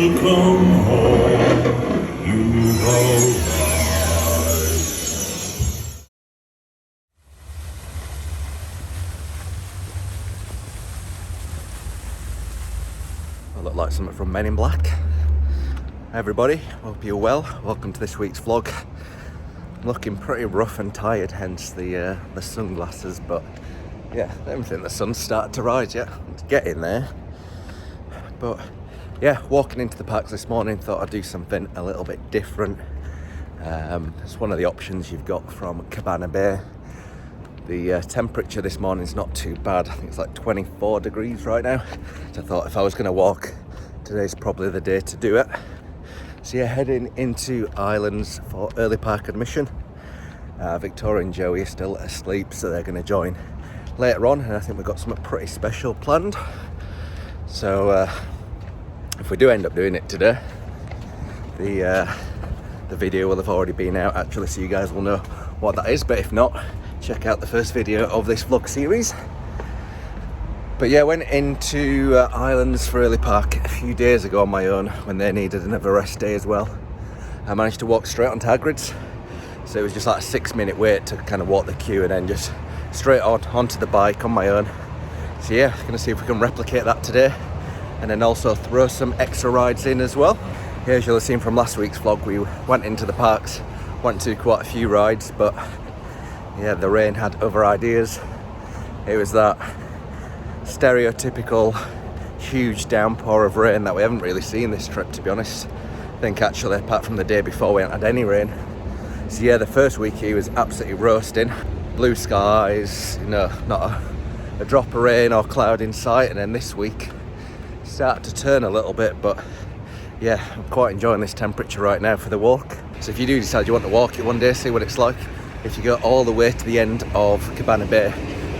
Welcome home, you have. I look like something from Men in Black. Hi everybody, hope you're well. Welcome to this week's vlog. I'm looking pretty rough and tired, hence the sunglasses, but yeah, I don't think the sun's started to rise yet. It's getting there. But yeah, walking into the parks this morning, thought I'd do something a little bit different. It's one of the options you've got from Cabana Bay. The temperature this morning is not too bad. I think it's like 24 degrees right now. So I thought if I was going to walk, today's probably the day to do it. So yeah, heading into Islands for early park admission. Victoria and Joey are still asleep, so they're going to join later on, and I think we've got something pretty special planned. So if we do end up doing it today, the video will have already been out actually, so you guys will know what that is. But if not, check out the first video of this vlog series. But yeah, went into Islands for early park a few days ago on my own when they needed another rest day as well. I managed to walk straight onto Hagrids, so it was just like a 6-minute wait to kind of walk the queue and then just straight onto the bike on my own. So yeah, gonna see if we can replicate that today, and then also throw some extra rides in as well. Yeah, as you'll have seen from last week's vlog, we went into the parks, went to quite a few rides, but yeah, the rain had other ideas. It was that stereotypical huge downpour of rain that we haven't really seen this trip, to be honest. I think actually, apart from the day before, we hadn't had any rain. So yeah, the first week he was absolutely roasting. Blue skies, you know, not a drop of rain or cloud in sight. And then this week started to turn a little bit, but yeah, I'm quite enjoying this temperature right now for the walk. So if you do decide you want to walk it one day, see what it's like. If you go all the way to the end of Cabana Bay,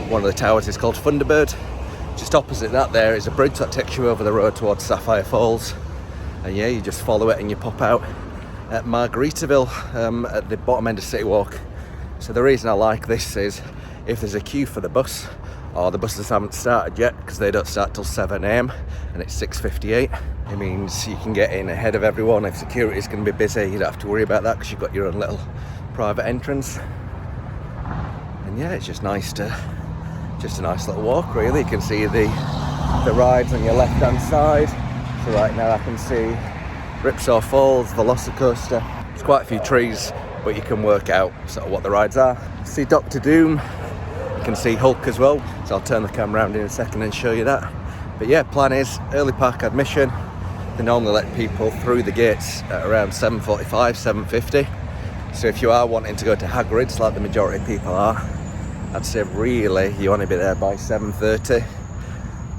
one of the towers is called Thunderbird. Just opposite that there is a bridge that takes you over the road towards Sapphire Falls. And yeah, you just follow it and you pop out at Margaritaville at the bottom end of City Walk. So the reason I like this is if there's a queue for the bus, or the buses haven't started yet because they don't start till 7 AM and it's 6:58, it means you can get in ahead of everyone. If security's going to be busy, you don't have to worry about that because you've got your own little private entrance. And yeah, it's just a nice little walk really. You can see the rides on your left hand side. So right now I can see Ripsaw Falls, VelociCoaster. There's quite a few trees, but you can work out sort of what the rides are. See Doctor Doom, you can see Hulk as well, so I'll turn the camera around in a second and show you that. But yeah, plan is early park admission. They normally let people through the gates at around 7:45, 7:50. So if you are wanting to go to Hagrids, like the majority of people are, I'd say really you want to be there by 7:30,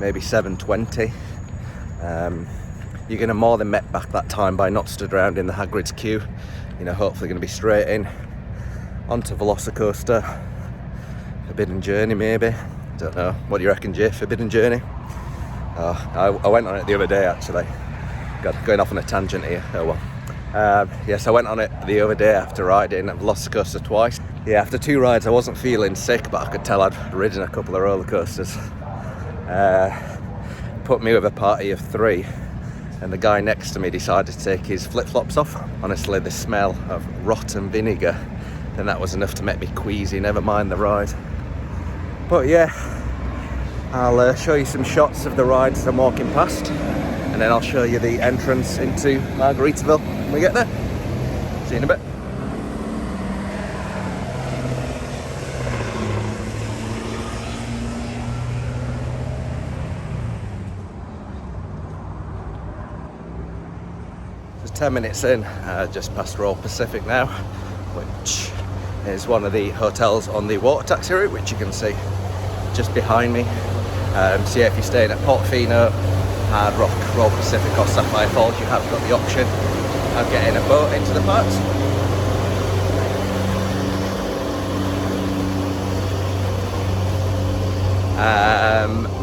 maybe 7:20. You're going to more than met back that time by not stood around in the Hagrid's queue. You know, hopefully going to be straight in onto VelociCoaster. Forbidden Journey maybe. I don't know. What do you reckon, Jay? Forbidden Journey? I went on it the other day actually. God, going off on a tangent here. Oh well. Yes, I went on it the other day after riding at VelociCoaster twice. Yeah, after 2 rides I wasn't feeling sick, but I could tell I'd ridden a couple of roller coasters. Put me with a party of 3, and the guy next to me decided to take his flip-flops off. Honestly, the smell of rotten vinegar, then that was enough to make me queasy, never mind the ride. But yeah, I'll show you some shots of the rides as I'm walking past, and then I'll show you the entrance into Margaritaville when we get there. See you in a bit. Just 10 minutes in, just past Royal Pacific now, which is one of the hotels on the water taxi route, which you can see just behind me. So yeah, if you're staying at Portofino, Hard Rock, Royal Pacific or Sapphire Falls, you have got the option of getting a boat into the parks.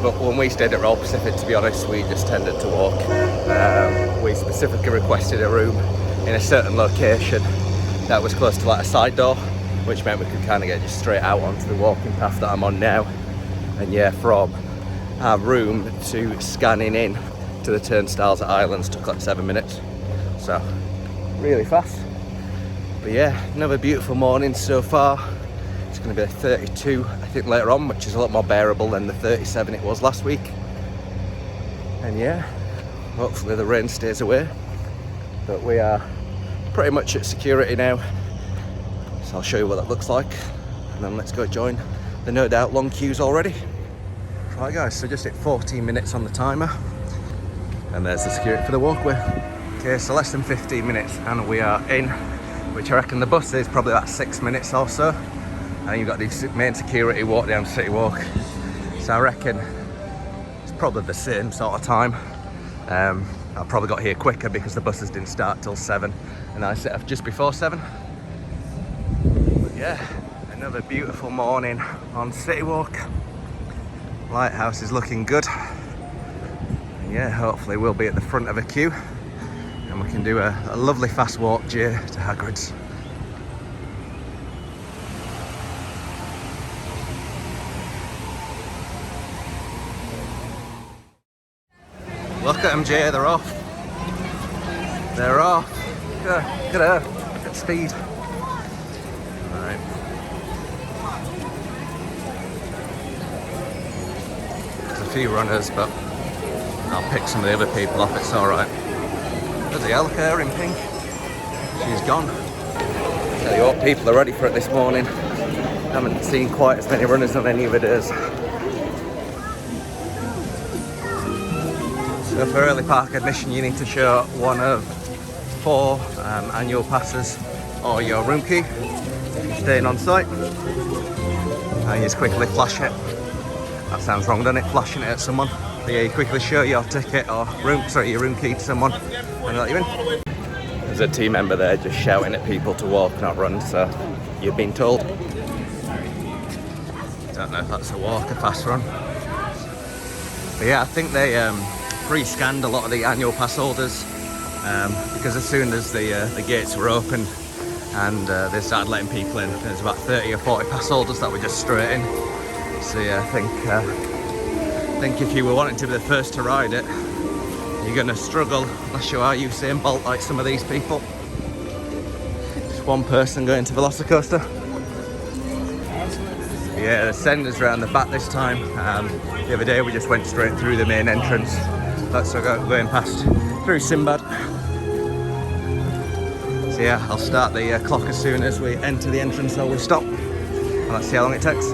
But when we stayed at Royal Pacific, to be honest, we just tended to walk. We specifically requested a room in a certain location that was close to like a side door, which meant we could kind of get just straight out onto the walking path that I'm on now. And yeah, from our room to scanning in to the turnstiles at Islands took like 7 minutes. So, really fast. But yeah, another beautiful morning so far. It's going to be a 32, I think, later on, which is a lot more bearable than the 37 it was last week. And yeah, hopefully the rain stays away. But we are pretty much at security now. So I'll show you what that looks like. And then let's go join the no doubt long queues already. Right guys, so just hit 14 minutes on the timer. And there's the security for the walkway. Okay, so less than 15 minutes and we are in, which I reckon the bus is probably about 6 minutes or so. And you've got the main security walk down City Walk. So I reckon it's probably the same sort of time. I probably got here quicker because the buses didn't start till 7 and I set off just before 7. But yeah, another beautiful morning on City Walk. Lighthouse is looking good. And yeah, hopefully we'll be at the front of a queue and we can do a lovely fast walk to Hagrids. Look at them, Jay, they're off. They're off. Get out, get speed. Right. There's a few runners, but I'll pick some of the other people up, it's alright. There's the Elka in pink. She's gone. Tell you what, people are ready for it this morning. Haven't seen quite as many runners on any of the days. So for early park admission you need to show one of 4 annual passes or your room key if you're staying on site. And you just quickly flash it. That sounds wrong, doesn't it? Flashing it at someone. But yeah, you quickly show your ticket or your room key to someone and let you in. There's a team member there just shouting at people to walk, not run, so you've been told. Don't know if that's a walk, a fast run. But yeah, I think they pre-scanned a lot of the annual pass holders because as soon as the gates were open and they started letting people in, there's about 30 or 40 pass holders that were just straight in. So yeah, I think if you were wanting to be the first to ride it, you're going to struggle unless you are Usain Bolt like some of these people. Just one person going to VelociCoaster. Yeah, the sender's around the back this time. The other day we just went straight through the main entrance. That's going past through Sinbad. So yeah, I'll start the clock as soon as we enter the entrance or we stop. And let's see how long it takes.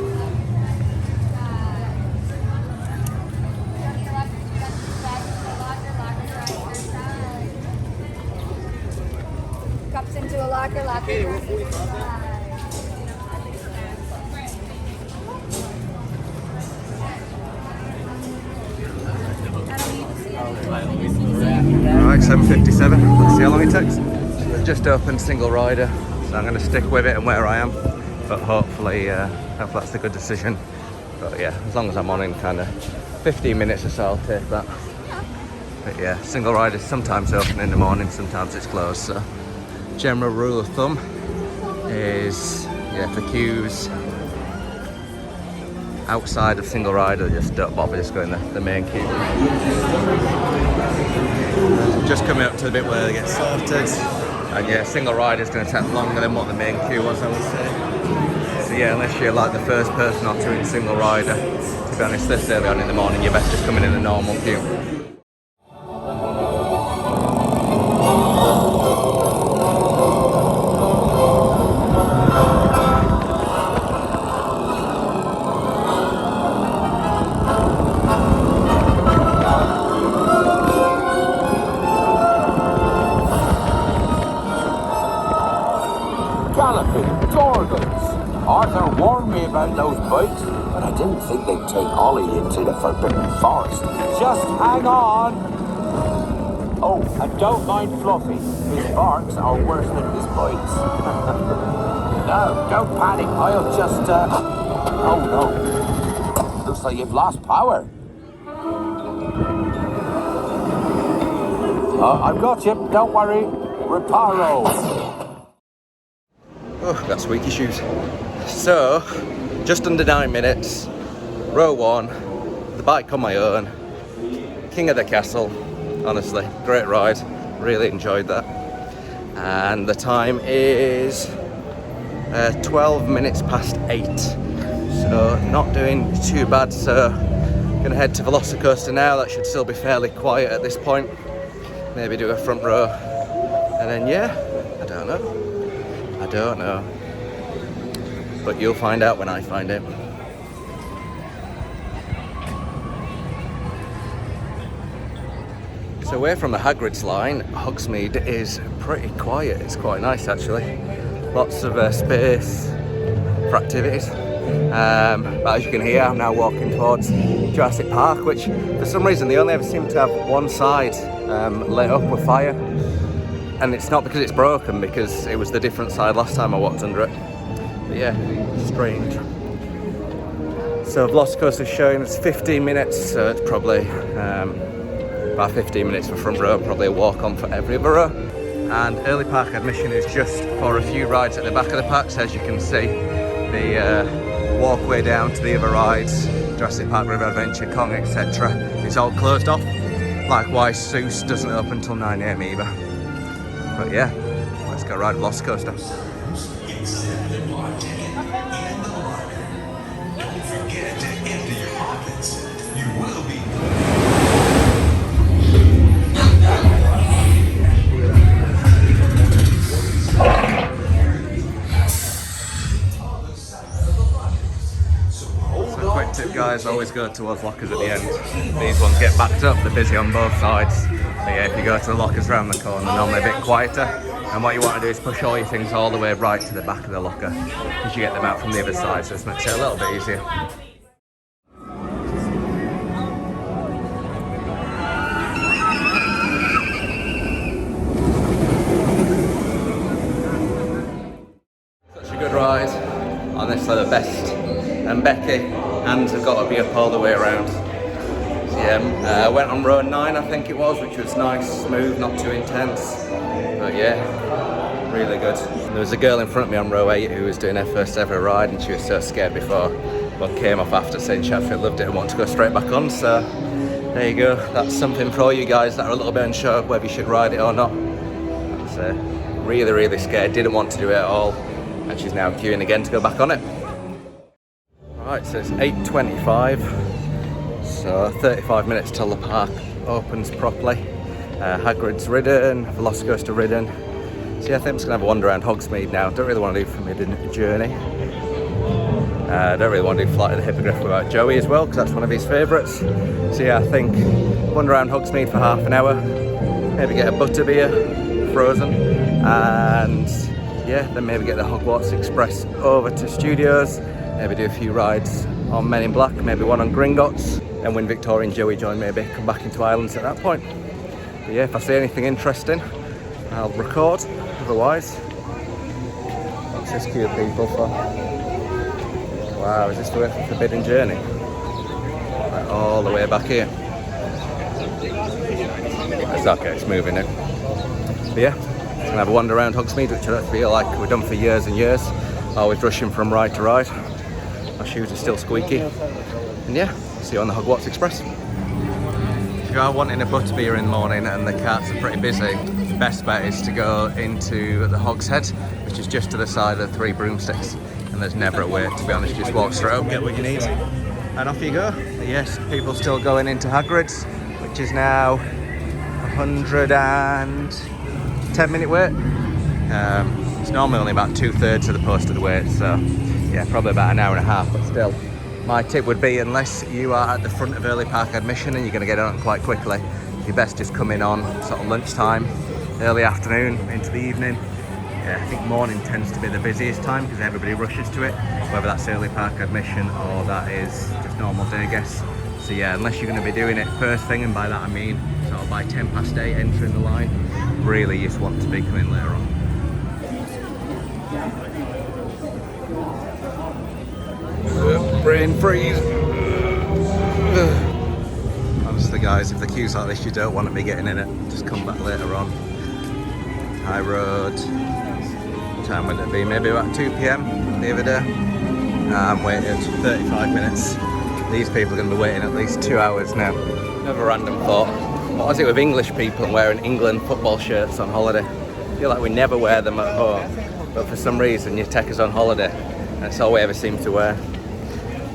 Cups into a locker. Alright, 7:57. Let's see how long it takes. They've just opened single rider, so I'm going to stick with it and where I am. But hopefully that's a good decision. But yeah, as long as I'm on in kind of 15 minutes or so, I'll take that. But yeah, single rider is sometimes open in the morning, sometimes it's closed. So general rule of thumb is, yeah, for queues outside of single rider, just don't bother, just go in the main queue. Just coming up to the bit where they get sorted, and yeah, single rider is going to take longer than what the main queue was, I would say. So yeah, unless you're like the first person or two in single rider, to be honest, this early on in the morning, you're best just coming in the normal queue. Arthur warned me about those bikes, but I didn't think they'd take Ollie into the Forbidden Forest. Just hang on! Oh, and don't mind Fluffy. His barks are worse than his bites. No, don't panic. I'll just, Oh no. Looks like you've lost power. I've got you. Don't worry. Reparo. Oh, got squeaky shoes. So, just under 9 minutes, row 1, the bike on my own, king of the castle, honestly. Great ride, really enjoyed that. And the time is 12 minutes past 8, so not doing too bad. So gonna head to VelociCoaster now. That should still be fairly quiet at this point. Maybe do a front row, and then yeah, I don't know, but you'll find out when I find it. So away from the Hagrids line, Hogsmeade is pretty quiet. It's quite nice actually. Lots of space for activities. But as you can hear, I'm now walking towards Jurassic Park, which for some reason they only ever seem to have one side lit up with fire. And it's not because it's broken, because it was the different side last time I walked under it. But yeah, strange. So VelociCoaster is showing us 15 minutes, so it's probably about 15 minutes for front row, probably a walk on for every other row. And early park admission is just for a few rides at the back of the park. So as you can see, the walkway down to the other rides, Jurassic Park, River Adventure, Kong, etc. is all closed off. Likewise, Seuss doesn't open until 9 AM either. But yeah, let's go ride VelociCoaster. Don't forget to empty your pockets. You will be. So quick tip guys, always go towards lockers at the end. These ones get backed up, they're busy on both sides. But yeah, if you go to the lockers around the corner, they're normally a bit quieter. And what you want to do is push all your things all the way right to the back of the locker, because you get them out from the other side, so it makes it a little bit easier. Such a good ride. Honestly, the best. And Becky, hands have got to be up all the way around. So yeah, went on row 9 I think it was, which was nice, smooth, not too intense. But yeah, really good. There was a girl in front of me on row 8 who was doing her first ever ride, and she was so scared before, but came off after saying she absolutely loved it and wanted to go straight back on. So there you go, that's something for all you guys that are a little bit unsure whether you should ride it or not. That's really scared, didn't want to do it at all, and she's now queuing again to go back on it. Right, so it's 8:25, so 35 minutes till the park opens properly. Hagrid's ridden, VelociCoaster ridden. So yeah, I think I'm just gonna have a wander around Hogsmeade now. Don't really want to do for mid journey. Don't really want to do Flight of the Hippogriff without Joey as well, because that's one of his favourites. So yeah, I think wander around Hogsmeade for half an hour, maybe get a butterbeer, frozen, and yeah, then maybe get the Hogwarts Express over to Studios. Maybe do a few rides on Men in Black, maybe one on Gringotts, and when Victoria and Joey join, maybe come back into Islands at that point. But yeah, if I see anything interesting, I'll record. Otherwise, what's this cute people for? Wow, is this the way for Forbidden Journey? Right, all the way back here. It's okay, it's moving now. But yeah, I'm gonna have a wander around Hogsmeade, which I don't feel like we've done for years and years. Always rushing from ride to ride. My shoes are still squeaky. And yeah, see you on the Hogwarts Express. If you are wanting a butterbeer in the morning and the carts are pretty busy, the best bet is to go into the Hogshead, which is just to the side of the 3 broomsticks. And there's never a wait, to be honest. You just walk straight up, get what you need, and off you go. But yes, people still going into Hagrids, which is now 110-minute wait. It's normally only about 2/3 of the post of the wait, so yeah, probably about an hour and a half, but still. My tip would be, unless you are at the front of early park admission and you're going to get on quite quickly, you best just come in on sort of lunchtime, early afternoon, into the evening. Yeah, I think morning tends to be the busiest time because everybody rushes to it, whether that's early park admission or that is just normal day guests. So yeah, unless you're going to be doing it first thing, and by that I mean sort of by 8:10 entering the line, really you just want to be coming later on. Brain freeze. Honestly guys, if the queue's like this, you don't want to be getting in it. Just come back later on. High road. What time would it be? Maybe about 2 PM the other day. I'm waiting 35 minutes. These people are going to be waiting at least 2 hours now. Another random thought. what is it with English people and wearing England football shirts on holiday? I feel like we never wear them at home, but for some reason you take us on holiday and it's all we ever seem to wear.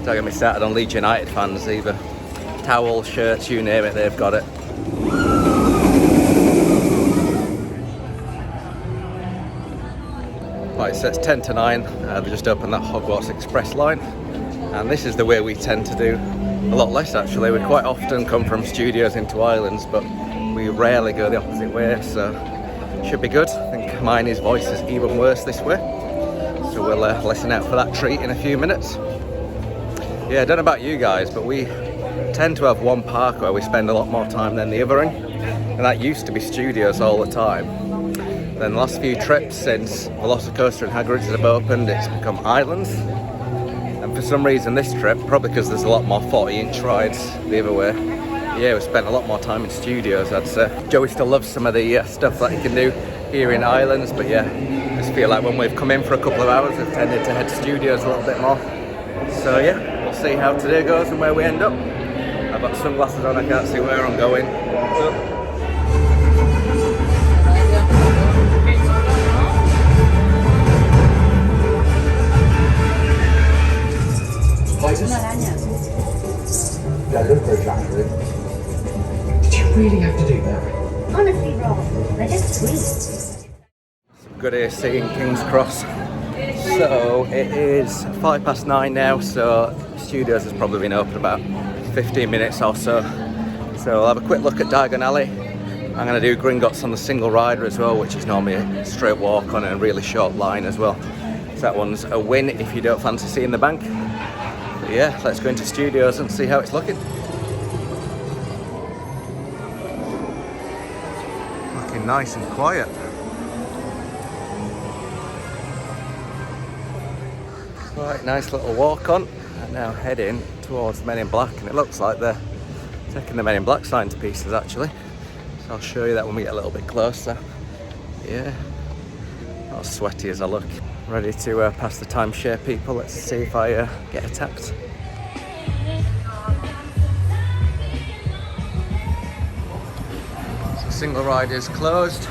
Don't get me started on Leeds United fans either. Towels, shirts, you name it, they've got it. Right, so it's 10 to 9, they just opened that Hogwarts Express line, and this is the way we tend to do a lot less actually. We quite often come from studios into islands, but we rarely go the opposite way, so should be good. I think Hermione's voice is even worse this way, so we'll listen out for that treat in a few minutes. Yeah, I don't know about you guys, but we tend to have one park where we spend a lot more time than the other in, and that used to be studios all the time. Then the last few trips since VelociCoaster and Hagrids have opened, it's become islands. And for some reason this trip, probably because there's a lot more 40-inch rides the other way, yeah, we spent a lot more time in studios, I'd say. Joey still loves some of the stuff that he can do here in islands, but yeah, I just feel like when we've come in for a couple of hours, we've tended to head to studios a little bit more. So yeah, we'll see how today goes and where we end up. I've got sunglasses on, I can't see where I'm going. So, That looked very Hagrid. Did you really have to do that? Honestly, Rob, they're just sweet. good here seeing King's Cross. So it is 9:05 now, so studios has probably been open about 15 minutes or so. So I'll have a quick look at Diagon Alley. I'm going to do Gringotts on the single rider as well, which is normally a straight walk on a really short line as well. So that one's a win if you don't fancy seeing the bank. But yeah, let's go into studios and see how it's looking. Looking nice and quiet. Right, nice little walk on. And now heading towards the Men in Black, and it looks like they're taking the Men in Black sign to pieces actually. So I'll show you that when we get a little bit closer. Yeah, not as sweaty as I look. Ready to pass the timeshare people. Let's see if I get attacked. So single ride is closed,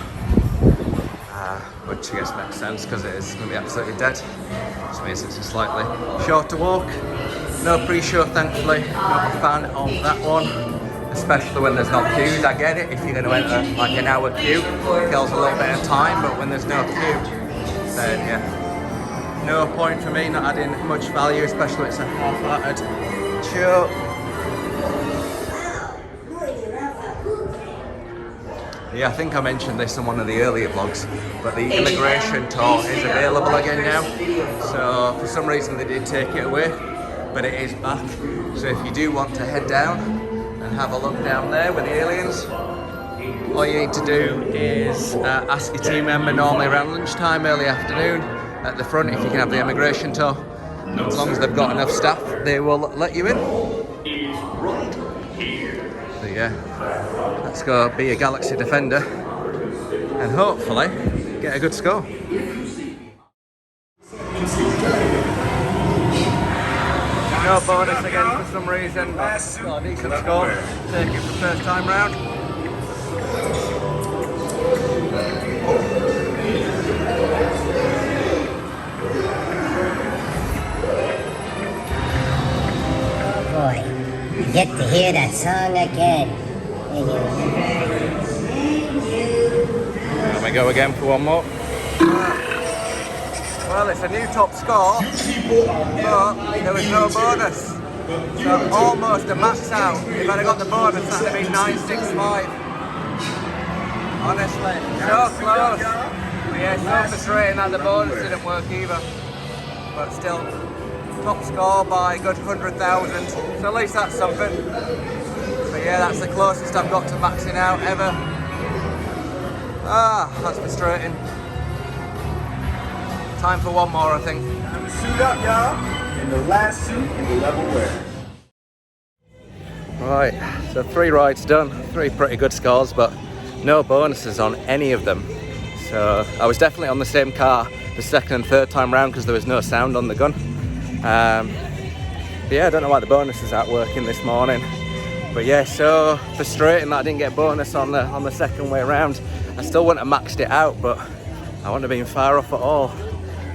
which I guess makes sense because it is going to be absolutely dead. Which means it's a slightly shorter walk. No pre-show thankfully, not a fan of that one. Especially when there's not queues. I get it if you're going to enter like an hour queue, it kills a little bit of time, but when there's no queue, then yeah, no point for me, not adding much value, especially it's a half-hearted show. Yeah, I think I mentioned this in one of the earlier vlogs, but the immigration tour is available again now. So for some reason they did take it away, but it is back. So if you do want to head down and have a look down there with the aliens, all you need to do is ask your team member normally around lunchtime, early afternoon, at the front if you can have the immigration tour. As long as they've got enough staff, they will let you in. So yeah, let's go be a Galaxy Defender and hopefully get a good score. No bonus again for some reason, but got a decent score. Take it for first time round. Boy, you get to hear that song again. There we go again for one more. Well, it's a new top score, but there was no bonus. So almost a max out. If I'd have got the bonus, that would have been 965. Honestly, so close. But yeah, so frustrating that the bonus didn't work either. But still, top score by a good 100,000. So at least that's something. But yeah, that's the closest I've got to maxing out ever. Ah, that's frustrating. Time for one more, I think. Time to suit up, y'all. In the last suit in the level wear. Right, so 3 rides done, 3 pretty good scores, but no bonuses on any of them. So I was definitely on the same car the second and third time round because there was no sound on the gun. But yeah, I don't know why the bonuses aren't working this morning. But yeah, so frustrating that I didn't get a bonus on the second way around. I still wouldn't have maxed it out, but I wouldn't have been far off at all.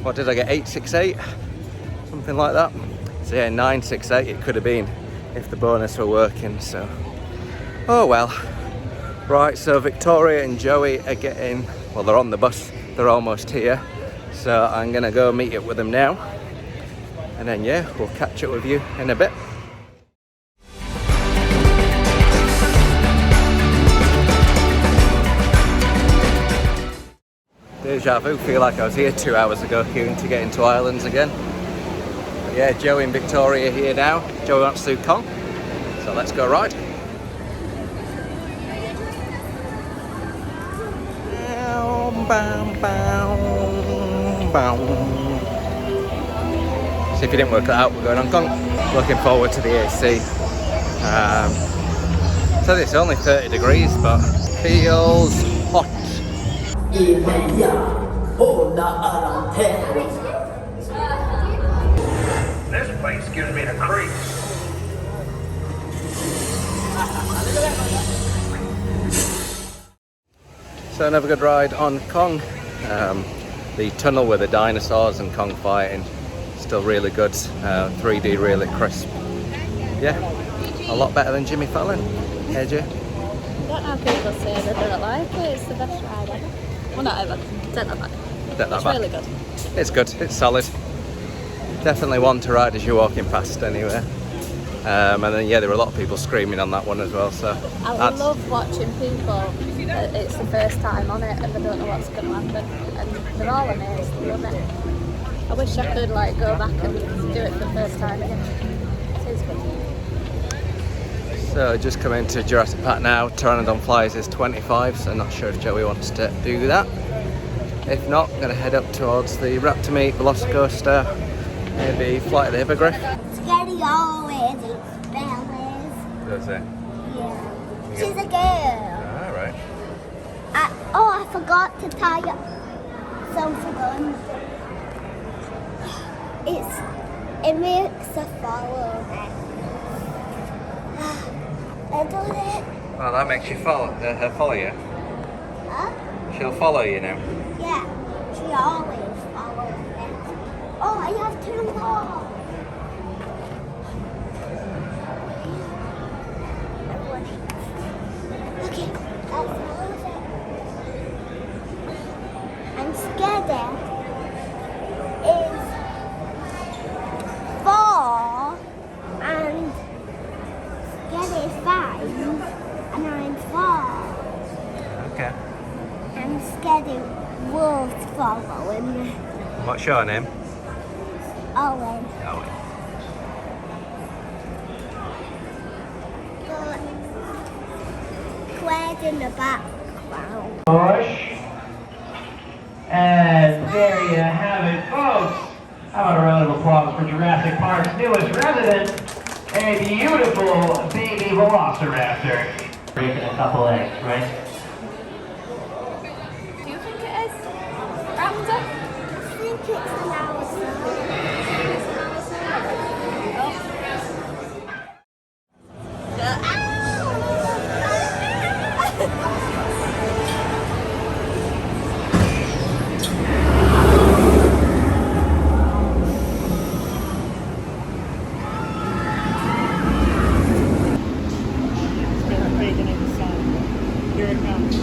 What did I get, 868? Something like that. So yeah, 968 it could have been if the bonus were working, so. Oh well. Right, so Victoria and Joey are getting, well, they're on the bus, they're almost here. So I'm gonna go meet up with them now. And then yeah, we'll catch up with you in a bit. Deja vu, feel like I was here 2 hours ago queuing to get into Islands again. But yeah, Joey and Victoria are here now. Joey wants to do Kong, so let's go ride. So if you didn't work that out, we're going on Kong. Looking forward to the AC. So it's only 30 degrees, but feels hot. This place gives me the creeps. So another good ride on Kong. The tunnel with the dinosaurs and Kong fighting, still really good. 3D really crisp. Yeah, a lot better than Jimmy Fallon. Hey Jay? I don't know if people say they don't like it, it's the best ride ever. Well, not ever, take that back. Take that It's back. really good. It's good, it's solid. Definitely one to ride as you're walking past anyway. And then yeah, there were a lot of people screaming on that one as well, so I love watching people, it's the first time on it and they don't know what's going to happen. And they're all amazed, they love it. I wish I could like go back and do it for the first time again. It is good. So just come into Jurassic Park now. Pteranodon Flies is 25, so not sure if Joey wants to do that. If not, I'm going to head up towards the Raptor Meet, VelociCoaster, maybe Flight of the Hippogriff. Scary always eats bellies. Does it? Yeah. She's a girl. Alright. I forgot to tie up something on. It makes her follow me. I do it. Well, that makes you follow you. Huh? She'll follow you now. Yeah. She always follows me. Oh, I have 2 more. Okay, that's it. I'm scared is 4 and scared is 5 and I'm 4. Okay. I'm scared of wolves following me. What's your name? Owen. Owen. But Claire's in the background. Push. And there you have it, folks. How about a round of applause for Jurassic Park's newest resident, a beautiful baby velociraptor. Breaking a couple eggs, right? Do you think it is? Ramsey? I think it's an hour. Here it comes.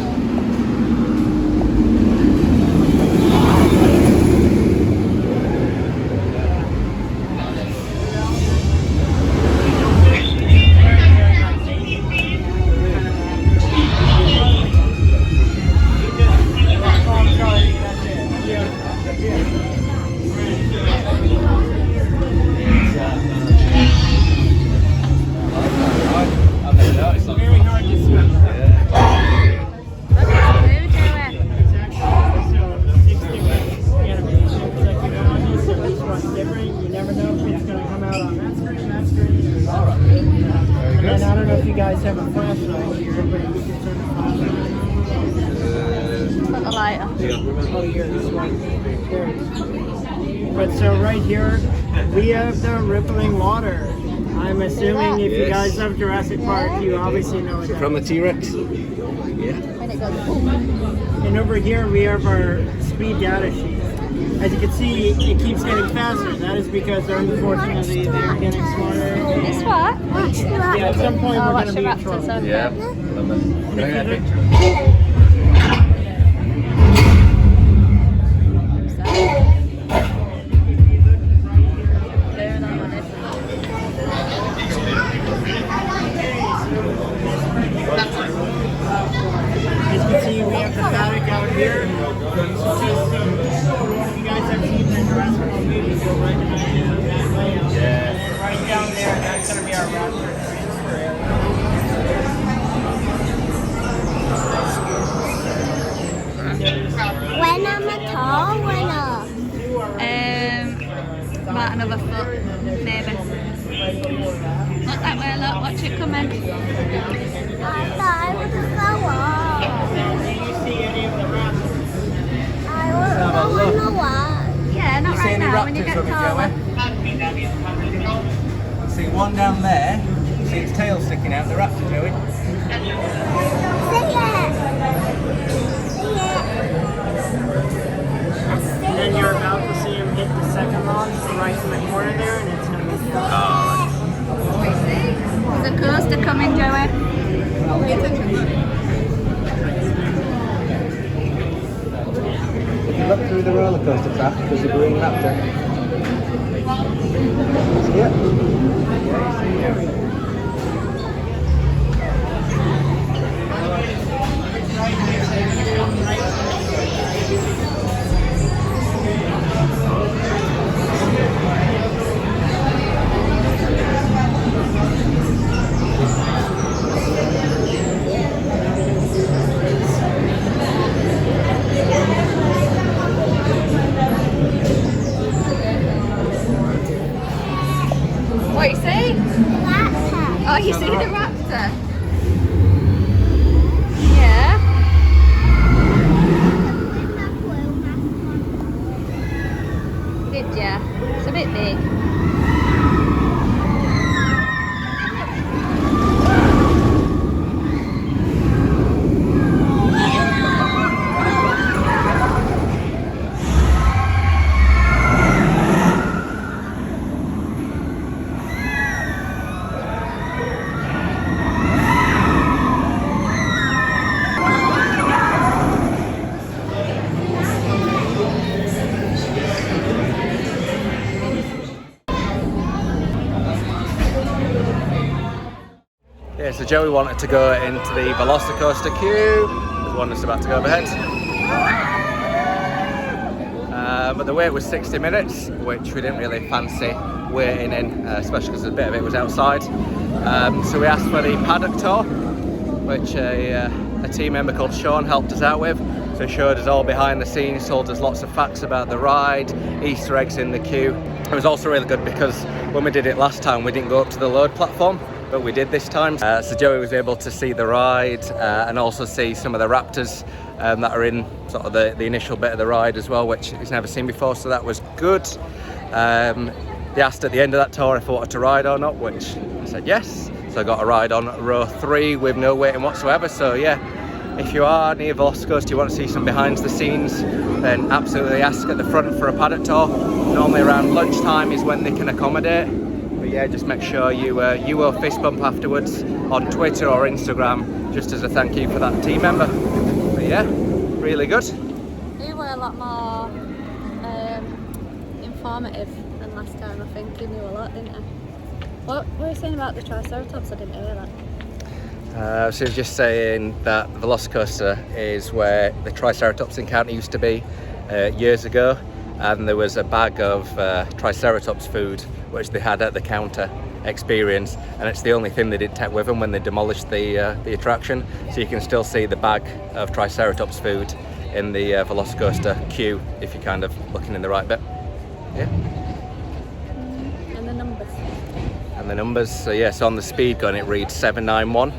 Have a flashlight here, but we can turn the flashlight. Put the lighter. Oh, here, this one. There it is. But so right here, we have the rippling water. I I'm assuming if you guys love Jurassic Park, you obviously know what that From the is. T-Rex? Yeah. When it goes boom. And over here we have our speed data sheet. As you can see, it keeps getting faster. That is because unfortunately they're getting smarter. This what? Yeah, at some point Oh, we're watch going to the be in raptors, trouble. okay. Yeah. Love it. Can I get a picture? As you can see, we have the paddock out here. If you guys have seen the Jurassic Park movie, go right behind you, that layout. Yeah. Right down there, that's going to be our raptor transfer area. When I'm a tall, when About another foot, maybe. Look that way, look, watch it coming. I thought I was a flower. Did you see any of the raptors? I was going to walk. Yeah, not right now, when you get taller. See one down there. See its tail sticking out. The raptor, Joey. See it. See it. And then you're about to see him hit the second launch right in the corner there, and it's going to be There's a coaster coming, Joey. If you look through the roller coaster track, there's a green raptor. See it? What you see? Raptor. Oh, you see the raptor? Yeah. Did ya? It's a bit big. Yeah, so Joey wanted to go into the VelociCoaster queue. There's one that's about to go overhead. But the wait was 60 minutes, which we didn't really fancy waiting in, especially because a bit of it was outside. So we asked for the paddock tour, which a team member called Sean helped us out with. So he showed us all behind the scenes, told us lots of facts about the ride, Easter eggs in the queue. It was also really good because when we did it last time, we didn't go up to the load platform, but we did this time. So Joey was able to see the ride and also see some of the raptors that are in sort of the initial bit of the ride as well, which he's never seen before, so that was good. They asked at the end of that tour if I wanted to ride or not, which I said yes. So I got a ride on row 3 with no waiting whatsoever. So yeah, if you are near VelociCoaster, you want to see some behind the scenes, then absolutely ask at the front for a paddock tour. Normally around lunchtime is when they can accommodate. But yeah, just make sure you will fist bump afterwards on Twitter or Instagram, just as a thank you for that team member. But yeah, really good. You were a lot more informative than last time, I think. You knew a lot, didn't you? What were you saying about the Triceratops? I didn't hear that. So he's just saying that the VelociCoaster is where the Triceratops encounter used to be years ago, and there was a bag of Triceratops food which they had at the counter experience, and it's the only thing they didn't take with them when they demolished the attraction. So you can still see the bag of Triceratops food in the VelociCoaster queue if you're kind of looking in the right bit. Yeah. And the numbers. And the numbers, so yes, on the speed gun it reads 791,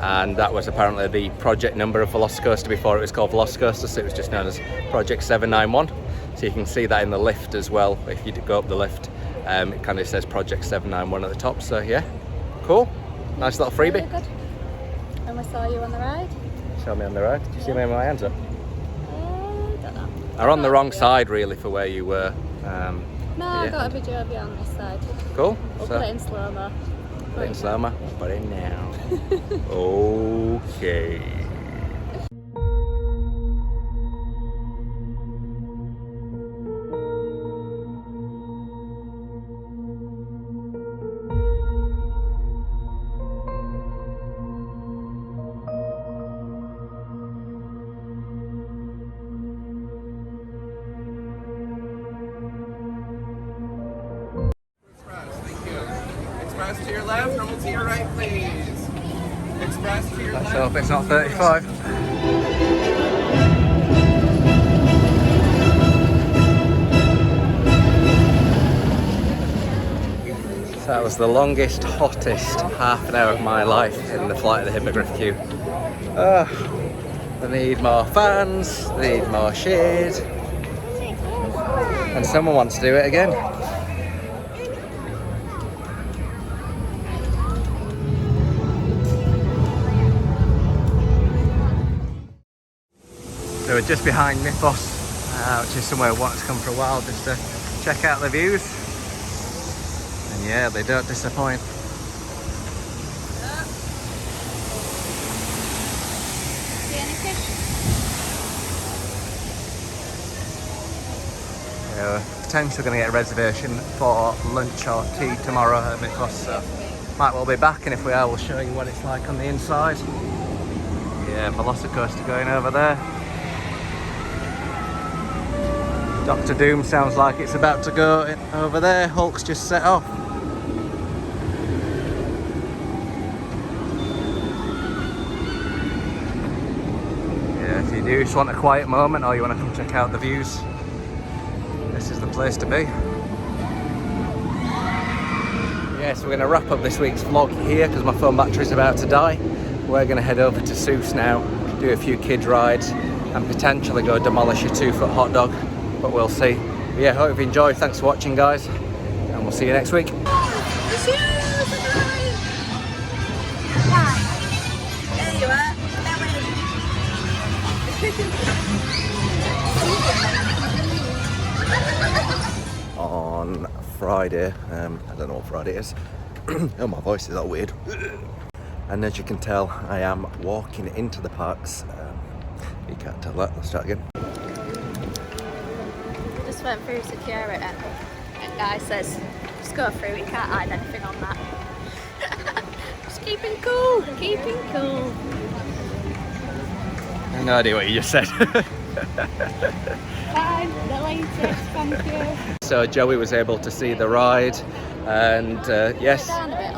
and that was apparently the project number of VelociCoaster before it was called VelociCoaster, so it was just known as Project 791. So you can see that in the lift as well, if you go up the lift, It kind of says Project 791 at the top, so yeah, cool. Nice little freebie. Very good. And we saw you on the ride. Show me on the ride. Did you see me with my hands up? Don't know. Are on the wrong side really for where you were. No, I got a video of you on this side. Cool. We'll So, put it in slow-mo. put it in slow-mo. Put it in now. Okay. Express to your left, normal to your right, please. Express to your Let's left. hope it's not 35. So that was the longest, hottest half an hour of my life in the Flight of the Hippogriff queue. They need more fans, they need more shade, and someone wants to do it again. So we're just behind Mythos, which is somewhere I wanted to come for a while just to check out the views. And yeah, they don't disappoint. See any fish? We're potentially going to get a reservation for lunch or tea tomorrow at Mythos, so might well be back, and if we are, we'll show you what it's like on the inside. Yeah, VelociCoaster going over there. Dr. Doom sounds like it's about to go over there. Hulk's just set off. Yeah, if you do just want a quiet moment or you want to come check out the views, this is the place to be. Yeah, so we're going to wrap up this week's vlog here because my phone battery's about to die. We're going to head over to Seuss now, do a few kid rides and potentially go demolish a 2-foot hot dog. But we'll see. But yeah, hope you've enjoyed. Thanks for watching, guys, and we'll see you next week. On Friday, I don't know what Friday is. Oh, my voice is all weird. And as you can tell, I am walking into the parks. You can't tell that. Let's start again. Just went through security and guy says, just go through, you can't hide anything on that. Just keeping cool, keeping cool. I have no idea what you just said. Fine, the latest, thank you. So Joey was able to see the ride, and yes. Down a bit,